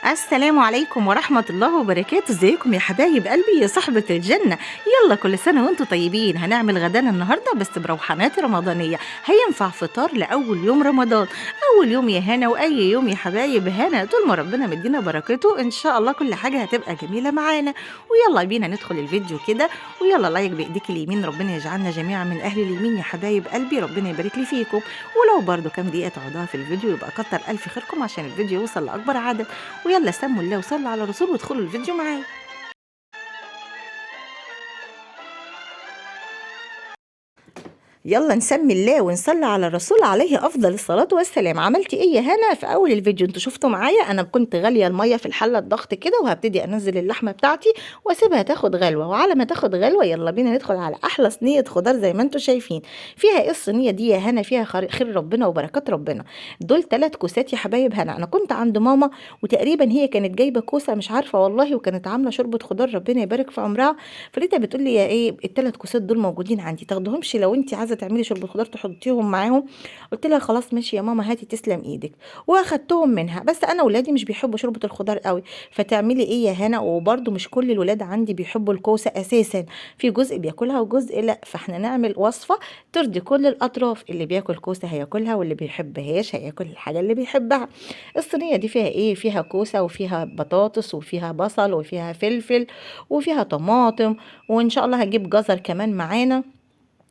السلام عليكم ورحمة الله وبركاته. ازيكم يا حبايب قلبي يا صحبة الجنة؟ يلا كل سنة وانتم طيبين. هنعمل غدانا النهاردة بس بروحانات رمضانية، هينفع فطار لأول يوم رمضان. أول يوم يا هنا وأي يوم يا حبايب هنا، طول ما ربنا مدينا بركته إن شاء الله كل حاجة هتبقى جميلة معانا. ويلا بينا ندخل الفيديو كده، ويلا لايك بإيديك اليمين، ربنا يجعلنا جميعا من أهل اليمين يا حبايب قلبي، ربنا يبارك لي فيكم. ولو برضو كام دقيقة تقعدوها في الفيديو يبقى كتر ألف خيركم عشان الفيديو يوصل لأكبر عدد. ويلا سموا الله وصلوا على الرسول وادخلوا الفيديو معايا. يلا نسمي الله ونصلي على الرسول عليه افضل الصلاه والسلام. عملتي ايه يا هنا في اول الفيديو؟ انتوا شفتوا معايا انا كنت غاليه الميه في الحله الضغط كده، وهبتدي انزل اللحمه بتاعتي واسيبها تاخد غلوه. وعلى ما تاخد غلوه يلا بينا ندخل على احلى صينيه خضار زي ما انتوا شايفين. فيها ايه الصينيه دي يا هنا؟ فيها خير ربنا وبركات ربنا. دول 3 كوسات يا حبايب هنا. انا كنت عند ماما وتقريبا هي كانت جايبه كوسه مش عارفه والله، وكانت عامله شوربه خضار ربنا يبارك في عمرها. فلقيتها بتقول لي يا ايه ال3 كوسات دول موجودين عندي، تاخدهمش لو انت عايزه تعملي شوربه خضار تحطيهم معاهم. قلت لها خلاص ماشي يا ماما هاتي تسلم ايدك. واخدتهم منها. بس انا ولادي مش بيحبوا شوربه الخضار قوي، فتعملي ايه يا هنا؟ وبرده مش كل الولاد عندي بيحبوا الكوسه اساسا، في جزء بياكلها وجزء لا. فاحنا نعمل وصفه ترضي كل الاطراف، اللي بياكل كوسه هياكلها واللي بيحبهاش هياكل الحاجه اللي بيحبها. الصينيه دي فيها ايه؟ فيها كوسه وفيها بطاطس وفيها بصل وفيها فلفل وفيها طماطم، وان شاء الله هجيب جزر كمان معانا.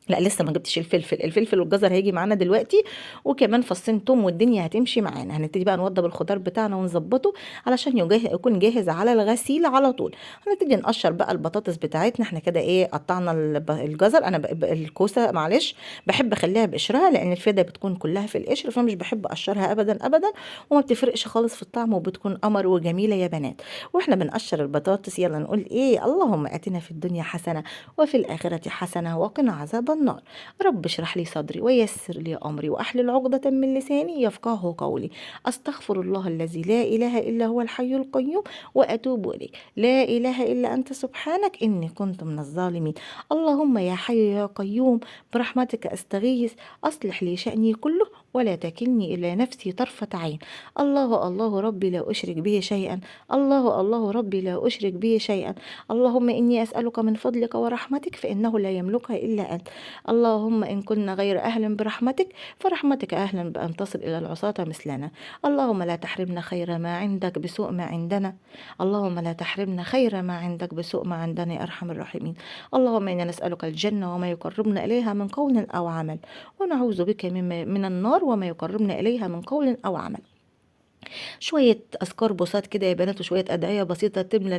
لا لسه ما جبتش الفلفل والجزر هيجي معانا دلوقتي، وكمان فصين توم، والدنيا هتمشي معانا. هنبتدي بقى نوضب الخضار بتاعنا ونظبطه علشان يكون جاهز على الغسيل على طول. هنبتدي نقشر بقى البطاطس بتاعتنا. احنا كده ايه قطعنا الجزر. انا الكوسه معلش بحب اخليها بقشرها، لان الفدا بتكون كلها في القشر، فمش بحب اقشرها ابدا ابدا، وما بتفرقش خالص في الطعم، وبتكون قمر وجميله يا بنات. واحنا بنقشر البطاطس يلا نقول ايه؟ اللهم اتنا في الدنيا حسنه وفي الاخره حسنه وقنا عذاب النار. رب اشرح لي صدري ويسر لي أمري وأحلل عقدة من لساني يفقه قولي. أستغفر الله الذي لا إله إلا هو الحي القيوم وأتوب إليك. لا إله إلا أنت سبحانك إني كنت من الظالمين. اللهم يا حي يا قيوم برحمتك أستغيث، أصلح لي شأني كله ولا تكلني إلى نفسي طرفة عين. الله الله ربي لا أشرك به شيئا. الله الله ربي لا أشرك به شيئا. اللهم إني أسألك من فضلك ورحمتك فإنه لا يملكها إلا أنت. اللهم إن كنا غير أهل برحمتك فرحمتك أهلا بأن تصل إلى العصاة مثلنا. اللهم لا تحرمنا خير ما عندك بسوء ما عندنا. اللهم لا تحرمنا خير ما عندك بسوء ما عندنا يا أرحم الراحمين. اللهم إنا نسألك الجنة وما يقربنا إليها من قول أو عمل، ونعوذ بك من النار وما يقربنا إليها من قول أو عمل. شوية أذكار بساط كده يا بنات، وشوية أدعية بسيطة تملى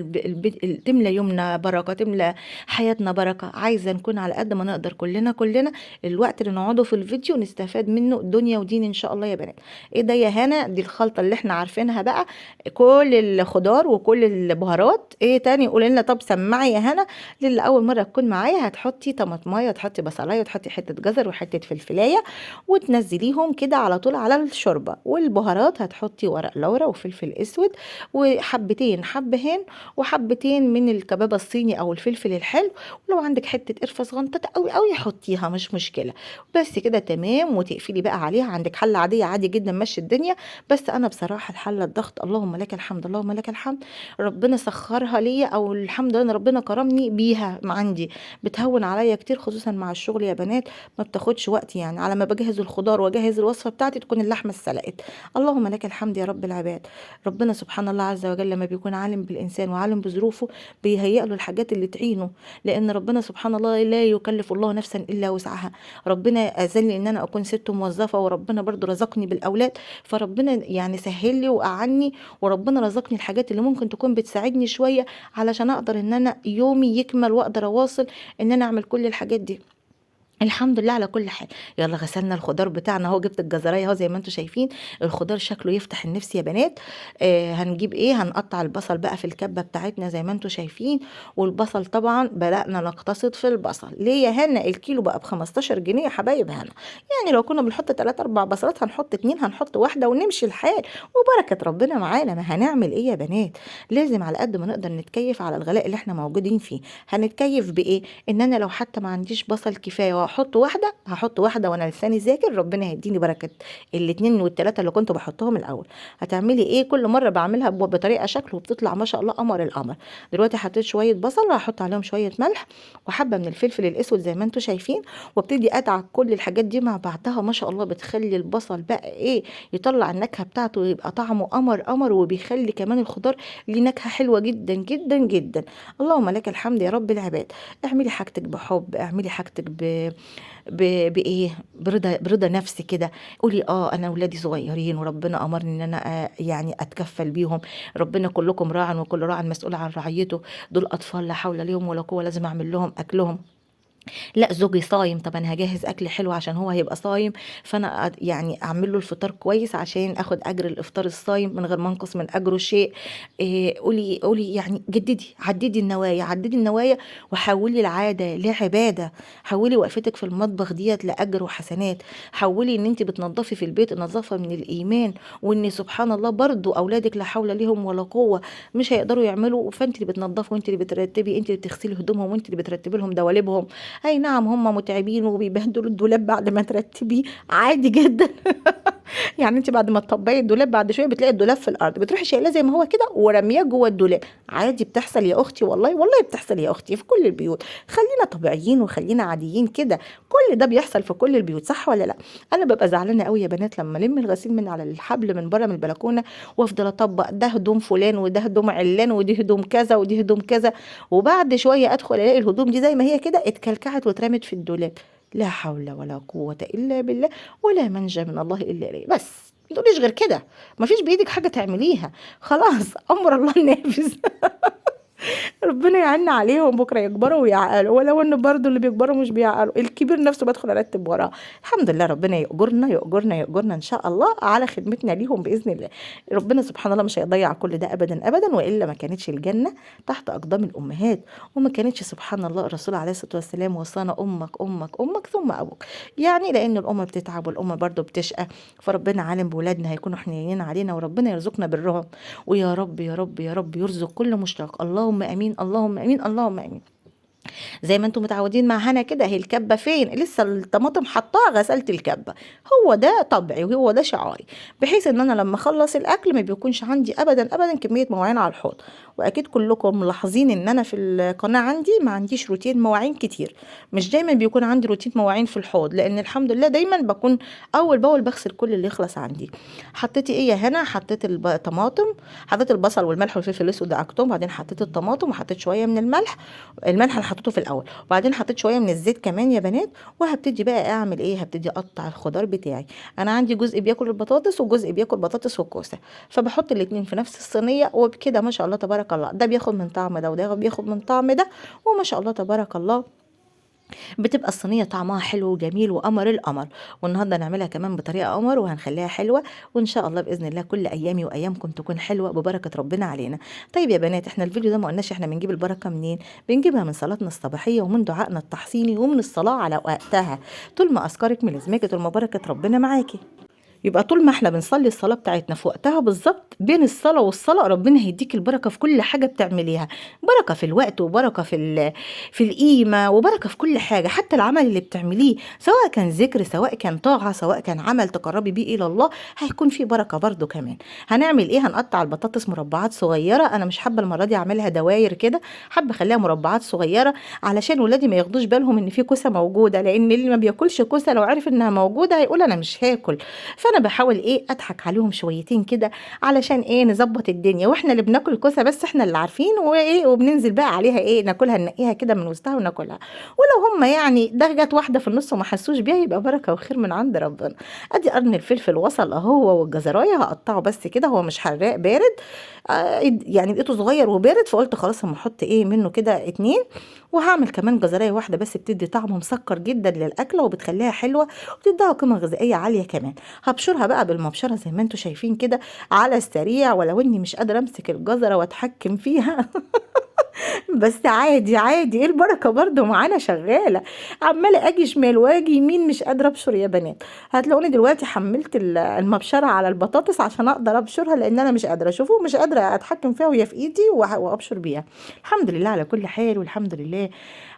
تملى يومنا بركة، تملى حياتنا بركة. عايزة نكون على قد ما نقدر كلنا الوقت اللي نقعده في الفيديو نستفاد منه دنيا ودين إن شاء الله يا بنات. إيه ده يا هنا؟ دي الخلطة اللي احنا عارفينها بقى، كل الخضار وكل البهارات. إيه تاني؟ قولي لنا طب سمعي يا هنا. للي أول مرة تكون معايا هتحطي طماطماية وتحطي بصلاية وتحطي حتة جزر وحتة فلفلاية وتنزليهم كده على طول على الشوربة. والبهارات هتحطي ورق لورا وفلفل اسود وحبتين حبهان وحبتين من الكباب الصيني او الفلفل الحلو، ولو عندك حته قرفه صغنطه قوي قوي حطيها مش مشكله. بس كده تمام. وتقفلي بقى عليها. عندك حله عاديه عادي جدا مشي الدنيا، بس انا بصراحه الحله الضغط اللهم لك الحمد اللهم لك الحمد، ربنا سخرها ليا، او الحمد لله ان ربنا كرمني بيها عندي، بتهون عليا كتير خصوصا مع الشغل يا بنات. ما بتاخدش وقت يعني، على ما بجهز الخضار واجهز الوصفه بتاعتي تكون اللحمه اتسلقت. اللهم لك الحمد يا رب العباد. ربنا سبحان الله عز وجل لما بيكون عالم بالإنسان وعالم بظروفه بيهيئ له الحاجات اللي تعينه، لأن ربنا سبحان الله لا يكلف الله نفسا إلا وسعها. ربنا أذلني إن أنا أكون ست موظفة، وربنا برضو رزقني بالأولاد، فربنا يعني سهل لي وأعني، وربنا رزقني الحاجات اللي ممكن تكون بتساعدني شوية علشان أقدر إن أنا يومي يكمل وأقدر أواصل إن أنا أعمل كل الحاجات دي. الحمد لله على كل حال. يلا غسلنا الخضار بتاعنا اهو، جبت الجزرايه اهو زي ما انتم شايفين. الخضار شكله يفتح النفس يا بنات. هنجيب ايه؟ هنقطع البصل بقى في الكبه بتاعتنا زي ما انتم شايفين. والبصل طبعا بدأنا نقتصد في البصل. ليه يا هنا؟ الكيلو بقى ب 15 جنيه يا حبايب هنا. يعني لو كنا بنحط 3 4 بصلات هنحط 2، هنحط واحده ونمشي الحال، وبركه ربنا معانا. ما هنعمل ايه يا بنات؟ لازم على قد ما نقدر نتكيف على الغلاء اللي احنا موجودين فيه. هنتكيف بايه؟ ان انا لو حتى ما عنديش بصل كفايه احط واحده هحط واحده وانا لساني ذاكر، ربنا هيديني بركه الاتنين والتلاته اللي كنت بحطهم الاول. هتعملي ايه؟ كل مره بعملها بطريقه شكل وبتطلع ما شاء الله قمر القمر. دلوقتي حطيت شويه بصل، هحط عليهم شويه ملح وحبه من الفلفل الاسود زي ما انتم شايفين، وابتدي ادعك كل الحاجات دي مع بعضها. ما شاء الله بتخلي البصل بقى ايه، يطلع النكهه بتاعته ويبقى طعمه قمر قمر، وبيخلي كمان الخضار ليه نكهه حلوه جدا جدا جدا. اللهم لك الحمد يا رب العباد. اعملي حاجتك بحب، اعملي حاجتك بايه، برضا نفسي كده. قولي انا اولادي صغيرين وربنا امرني ان انا يعني اتكفل بيهم. ربنا كلكم راع وكل راع مسؤول عن رعيته. دول اطفال لا حول لهم ولا قوه، لازم اعمل لهم اكلهم. لا زوجي صايم، طب انا هجهز اكل حلو عشان هو هيبقى صايم، فانا يعني اعمل له الفطار كويس عشان اخد اجر الافطار الصايم من غير ما انقص من اجره شيء. قولي يعني جددي، عددي النوايا، عددي النوايا، وحولي العاده لعباده. حولي وقفتك في المطبخ ديت لاجر وحسنات. حولي ان انت بتنظفي في البيت نظافه من الايمان، وان سبحان الله برضو اولادك لا حول لهم ولا قوه مش هيقدروا يعملوا، فانت اللي بتنظفي وانت اللي بترتبي، انت اللي بتغسلي هدومهم وانت اللي بترتبي لهم دواليبهم. اي نعم هم متعبين وبيبهدلوا الدولاب بعد ما ترتبيه، عادي جدا. يعني انت بعد ما تطبقي الدولاب بعد شويه بتلاقي الدولاب في الارض، بتروحي شايلاه زي ما هو كده ورمياه جوه الدولاب. عادي بتحصل يا اختي، والله والله بتحصل يا اختي في كل البيوت. خلينا طبيعيين وخلينا عاديين كده، كل ده بيحصل في كل البيوت، صح ولا لا؟ انا ببقى زعلانه قوي يا بنات لما الم الغسيل من على الحبل من بره من البلكونه، وافضل اطبق ده هدوم فلان وده هدوم علان ودي هدوم كذا ودي هدوم كذا، وبعد شويه ادخل الاقي الهدوم دي زي ما هي كده اتكلكعت واترمت في الدولاب. لا حول ولا قوه الا بالله، ولا منجى من الله الا اليه. بس ما تقوليش غير كده، مفيش بايدك حاجه تعمليها، خلاص امر الله نافذ. ربنا يعين عليهم بكره يكبروا ويعقلوا، ولو ان برضو اللي بيكبروا مش بيعقلوا، الكبير نفسه بدخل ارتب وراه. الحمد لله، ربنا يأجرنا يأجرنا يأجرنا ان شاء الله على خدمتنا ليهم باذن الله. ربنا سبحان الله مش هيضيع كل ده ابدا ابدا، والا ما كانتش الجنه تحت اقدام الامهات، وما كانتش سبحان الله الرسول عليه الصلاه والسلام وصانا امك امك امك ثم ابوك. يعني لان الام بتتعب والام برضو بتشقى، فربنا عالم بولادنا هيكونوا حنينين علينا، وربنا يرزقنا برهم. ويا رب يا رب يا رب يرزق كل مشتاق، اللهم امين اللهم امين اللهم امين. زي ما انتم متعودين مع هنا كده، هي الكبه فين؟ لسه الطماطم حطاها، غسلت الكبه. هو ده طبعي وهو ده شعاري، بحيث ان انا لما اخلص الاكل ما بيكونش عندي ابدا ابدا كميه مواعين على الحوض. واكيد كلكم ملاحظين ان انا في القناه عندي ما عنديش روتين مواعين كتير، مش دايما بيكون عندي روتين مواعين في الحوض، لان الحمد لله دايما بكون اول باول بغسل كل اللي يخلص عندي. حطيتي ايه يا هنا؟ حطيت الطماطم، حطيت البصل والملح والفلفل الاسود دعكتهم، بعدين حطيت الطماطم وحطيت شويه من الملح. الملح اللي حطيته في الاول، وبعدين حطيت شويه من الزيت كمان يا بنات. وهبتدي بقى اعمل ايه؟ هبتدي اقطع الخضار بتاعي. انا عندي جزء بياكل البطاطس وجزء بياكل بطاطس والكوسه، فبحط الاتنين في نفس الصينيه، وبكده ما شاء الله تبارك الله ده بياخد من طعم ده وده بياخد من طعم ده، وما شاء الله تبارك الله بتبقى الصينيه طعمها حلو وجميل وقمر القمر. والنهارده نعملها كمان بطريقه قمر وهنخليها حلوه، وان شاء الله باذن الله كل ايامي وايامكم تكون حلوه ببركه ربنا علينا. طيب يا بنات، احنا الفيديو ده ما قلناش احنا بنجيب البركه منين؟ بنجيبها من صلاتنا الصباحيه ومن دعائنا التحصيني ومن الصلاه على وقتها. طول ما اذكارك ملازماكي، طول ما بركه ربنا معاكي. يبقى طول ما احنا بنصلي الصلاة بتاعتنا في وقتها بالظبط، بين الصلاة والصلاة ربنا هيديك البركة في كل حاجة بتعمليها، بركة في الوقت وبركة في القيمة وبركة في كل حاجة. حتى العمل اللي بتعمليه سواء كان ذكر سواء كان طاعة سواء كان عمل تقربي بيه إلى الله، هيكون فيه بركة برضو كمان. هنعمل ايه؟ هنقطع البطاطس مربعات صغيرة. انا مش حابة المرة دي اعملها دواير كده، حابة اخليها مربعات صغيرة علشان ولادي ما ياخدوش بالهم ان في كوسة موجودة، لان اللي ما بياكلش كوسة لو عرف انها موجودة هيقول انا مش هاكل. فانا بحاول ايه، اضحك عليهم شويتين كده علشان ايه، نظبط الدنيا، واحنا اللي بناكل الكوسه بس احنا اللي عارفين، وايه وبننزل بقى عليها ايه، ناكلها ننقيها كده من وسطها وناكلها. ولو هم يعني ده جت واحده في النص وما حسوش بيها يبقى بركه وخير من عند ربنا. ادي قرن الفلفل وصل اهو، والجزرايه هقطعه بس كده، هو مش حراق بارد، يعني لقيته صغير وبارد، فقلت خلاص اما احط ايه منه كده اتنين. وهعمل كمان جزرايه واحده بس، بتدي طعم مسكر جدا للاكله وبتخليها حلوه وبتديها قيمه غذائيه عاليه كمان. هبشرها بقى بالمبشره زي ما انتم شايفين كده على السريع، ولو اني مش قادره امسك الجزره واتحكم فيها. بس عادي عادي، ايه البركه برضو معانا شغاله. عماله اجي شمال واجي يمين مش قادره ابشر يا بنات. هتلاقوني دلوقتي حملت المبشره على البطاطس عشان اقدر ابشرها، لان انا مش قادره اشوفه، مش قادره اتحكم فيها وهي في ايدي وابشر بيها. الحمد لله على كل حال، والحمد لله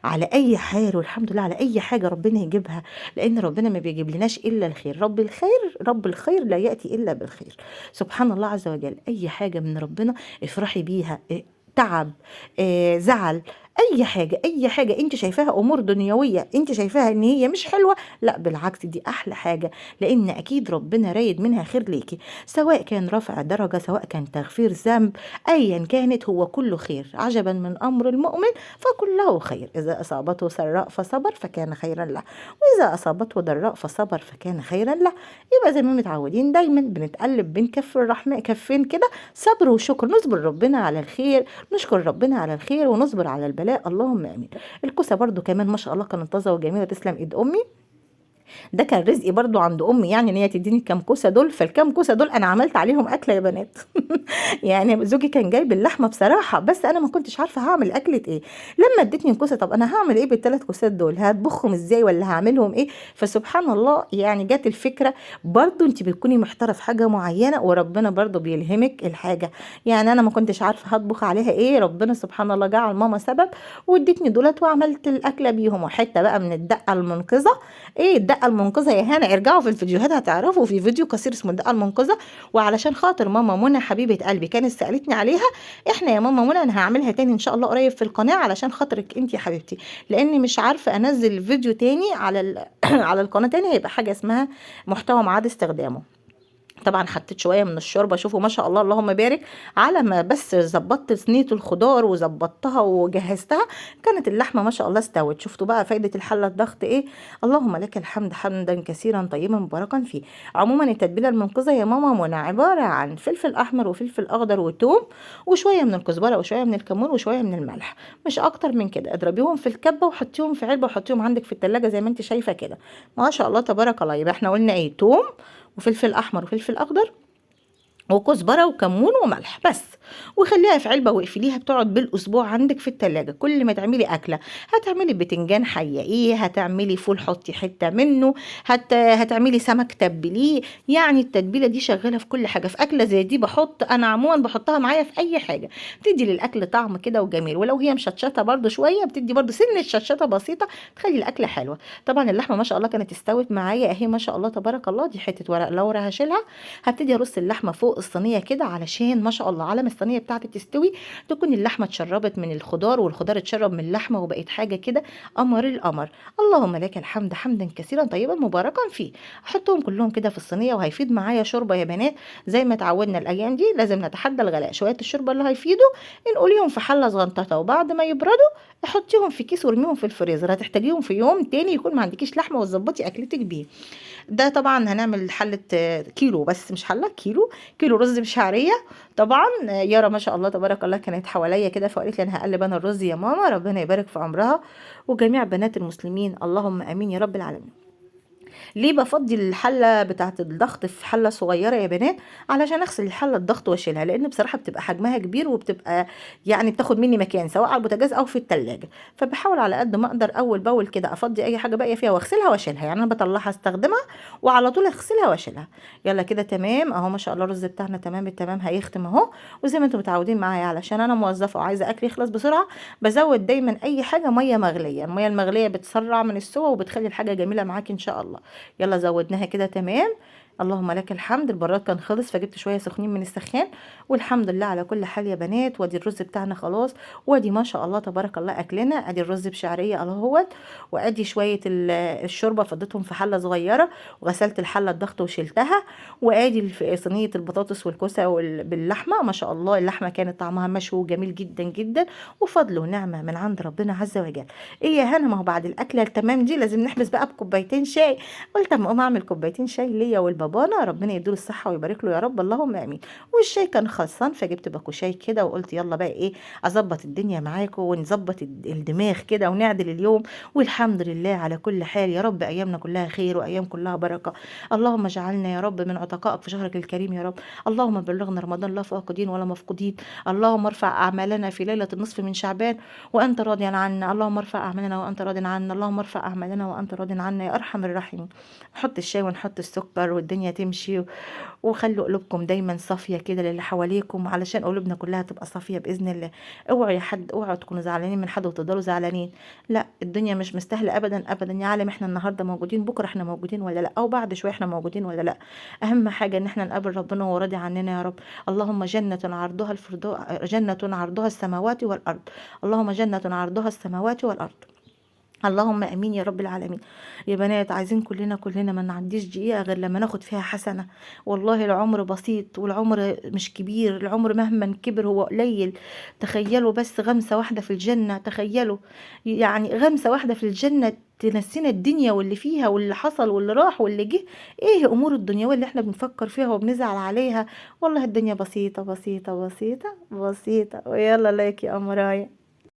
على اي حال، والحمد لله على اي حاجه ربنا يجيبها، لان ربنا ما بيجيب لناش الا الخير. رب الخير، رب الخير لا ياتي الا بالخير. سبحان الله عز وجل. اي حاجه من ربنا افرحي بيها. تعب، زعل، اي حاجه، اي حاجه انت شايفاها امور دنيويه انت شايفاها ان هي مش حلوه، لا بالعكس دي احلى حاجه، لان اكيد ربنا رايد منها خير ليكي، سواء كان رفع درجه، سواء كان تغفير ذنب، ايا كانت هو كله خير. عجبا من امر المؤمن فكله خير، اذا اصابته سراء فصبر فكان خيرا له، واذا اصابته ضراء فصبر فكان خيرا له. يبقى زي ما متعودين دايما بنتقلب بين كف الرحمه كفين كده، صبر وشكر، نصبر ربنا على الخير، نشكر ربنا على الخير ونصبر على البلاء، اللهم امين. الكوسه برضو كمان ما شاء الله كانت طازه وجميله، تسلم ايد امي. ده كان رزقي برضو عند امي، يعني ان هي تديني الكام كوسه دول، فالكام كوسه دول انا عملت عليهم اكله يا بنات. يعني زوجي كان جايب اللحمه بصراحه، بس انا ما كنتش عارفه هعمل اكله ايه. لما ادتني الكوسه، طب انا هعمل ايه بالثلاث كوسات دول؟ هطبخهم ازاي ولا هعملهم ايه؟ فسبحان الله يعني جت الفكره. برضو انت بتكوني محتاره في حاجه معينه وربنا برضو بيلهمك الحاجه. يعني انا ما كنتش عارفه هطبخ عليها ايه، ربنا سبحان الله جعل ماما سبب وادتني دولت وعملت الاكله بيهم. وحته بقى من الدقه المنقذه. ايه الدقه المنقذه يا هنا؟ ارجعوا في الفيديوهات هتعرفوا، في فيديو قصير اسمه الدقه المنقذه. وعلشان خاطر ماما منى حبيبه قلبي كانت سالتني عليها، احنا يا ماما منى انا هعملها تاني ان شاء الله قريب في القناه علشان خاطرك انت يا حبيبتي، لاني مش عارفه انزل فيديو تاني على على القناه تاني، هيبقى حاجه اسمها محتوى معاد استخدامه. طبعا حطيت شويه من الشوربه، شوفوا ما شاء الله اللهم بارك. على ما بس ظبطت صينيه الخضار وظبطتها وجهزتها، كانت اللحمه ما شاء الله استوت. شفتوا بقى فايده الحله الضغط ايه؟ اللهم لك الحمد حمدا كثيرا طيبا مباركا فيه. عموما التتبيله المنقذه يا ماما منى عباره عن فلفل احمر وفلفل اخضر وتوم وشويه من الكزبره وشويه من الكمون وشويه من الملح، مش اكتر من كده. اضربيهم في الكبه وحطيهم في علبه وحطيهم عندك في التلاجة زي ما انت شايفه كده. ما شاء الله تبارك الله. يبقى احنا قلنا ايه؟ توم وفلفل احمر وفلفل اخضر وكزبره وكمون وملح بس. وخليها في علبه واقفليها، بتقعد بالاسبوع عندك في التلاجة. كل ما تعملي اكله، هتعملي بتنجان حقيقيه، هتعملي فول حطي حته منه، هتعملي سمك تبليه. يعني التتبيله دي شغاله في كل حاجه. في اكله زي دي بحط انا عموما بحطها معايا في اي حاجه، بتدي للاكل طعم كده وجميل. ولو هي مشطشطه برده شويه بتدي برده سنه شطشطه بسيطه تخلي الاكله حلوه. طبعا اللحمه ما شاء الله كانت استوت معايا اهي ما شاء الله تبارك الله. دي حته ورق لورا هشيلها. هبتدي ارص اللحمه فوق الصينيه كده علشان ما شاء الله على ما الصينيه بتاعتي تستوي تكون اللحمه اتشربت من الخضار والخضار اتشرب من اللحمه وبقت حاجه كده قمر القمر. اللهم لك الحمد حمدا كثيرا طيبا مباركا فيه. احطهم كلهم كده في الصينيه وهيفيد معايا شوربه يا بنات. زي ما اتعودنا الايام دي لازم نتحدى الغلاء. شويه الشوربه اللي هيفيدوا نقوليهم في حله صغنططه، وبعد ما يبردوا حطيهم في كيس وارميهم في الفريزر. هتحتاجيهم في يوم تاني يكون ما عندكيش لحمه وتظبطي اكلتك بيه. ده طبعا هنعمل حله كيلو، بس مش حله، كيلو رز بشعريه. طبعا يارا ما شاء الله تبارك الله كانت حواليا كده، فقالت لي انا هقلب انا الرز يا ماما، ربنا يبارك في عمرها وجميع بنات المسلمين، اللهم امين يا رب العالمين. ليه بفضي الحله بتاعه الضغط في حله صغيره يا بنات؟ علشان اغسل الحله الضغط واشيلها، لان بصراحه بتبقى حجمها كبير وبتبقى يعني بتاخد مني مكان سواء على البوتاجاز او في التلاجة. فبحاول على قد ما اقدر اول باول كده افضي اي حاجه باقيه فيها واغسلها واشيلها. يعني انا بطلعها استخدمها وعلى طول اغسلها واشيلها. يلا كده تمام اهو ما شاء الله الرز بتاعنا تمام التمام هيختم اهو. وزي ما انتم متعودين معايا علشان انا موظفه وعايزه اكل يخلص بسرعه، بزود دايما اي حاجه ميه مغليه. الميه المغليه بتسرع من السوى وبتخلي الحاجه جميله معاكي ان شاء الله. يلا زودناها كده تمام. اللهم لك الحمد. البراد كان خلص فجبت شويه سخنين من السخان، والحمد لله على كل حال يا بنات. وادي الرز بتاعنا خلاص، وادي ما شاء الله تبارك الله اكلنا. ادي الرز بشعريه اهوت، وادي شويه الشوربه فضيتهم في حله صغيره وغسلت الحله الضغط وشلتها. وادي صينيه البطاطس والكوسه باللحمه ما شاء الله. اللحمه كانت طعمها مشوي جميل جدا جدا، وفضل ونعمه من عند ربنا عز وجل. ايه يا هنا، ما هو بعد الاكله التمام دي لازم نحبس بقى بكوبايتين شاي. قلت اما اقوم اعمل كوبايتين شاي ليا لبابانا، ربنا يديله الصحة ويبارك له يا رب، اللهم امين. والشاي كان خلصان، فجبت باكو شاي كده وقلت يلا بقى ايه اظبط الدنيا معاكم ونظبط الدماغ كده ونعدل اليوم. والحمد لله على كل حال، يا رب ايامنا كلها خير وايام كلها بركة. اللهم اجعلنا يا رب من عتقائك في شهرك الكريم يا رب. اللهم بلغنا رمضان لا فاقدين ولا مفقودين. اللهم ارفع اعمالنا في ليلة النصف من شعبان وانت راضي عنا. اللهم ارفع اعمالنا وانت راضي عنا. اللهم ارفع اعمالنا وانت راضي عنا يا ارحم الراحمين. نحط الشاي ونحط السكر والدنيا تمشي. وخلوا قلوبكم دايما صافية كده للي حواليكم علشان قلوبنا كلها تبقى صافية بإذن الله. اوعوا يا حد، اوعوا تكونوا زعلانين من حد وتفضلوا زعلانين. لا، الدنيا مش مستاهلة ابدا ابدا يا عالم. احنا النهارده موجودين، بكره احنا موجودين ولا لا، او بعد شويه احنا موجودين ولا لا. اهم حاجه ان احنا نقابل ربنا وهو راضي عننا يا رب. اللهم جنة عرضها جنة عرضها السماوات والارض. اللهم جنة عرضها السماوات والارض. اللهم امين يا رب العالمين. يا بنات عايزين كلنا ما نعديش دقيقه غير لما ناخد فيها حسنه. والله العمر بسيط والعمر مش كبير، العمر مهما كبر هو قليل. تخيلوا بس غمسه واحده في الجنه، تخيلوا يعني غمسه واحده في الجنه تنسينا الدنيا واللي فيها واللي حصل واللي راح واللي جه. ايه امور الدنيا اللي احنا بنفكر فيها وبنزعل عليها؟ والله الدنيا بسيطه بسيطه بسيطه بسيطه. ويلا لايك يا قمرايا.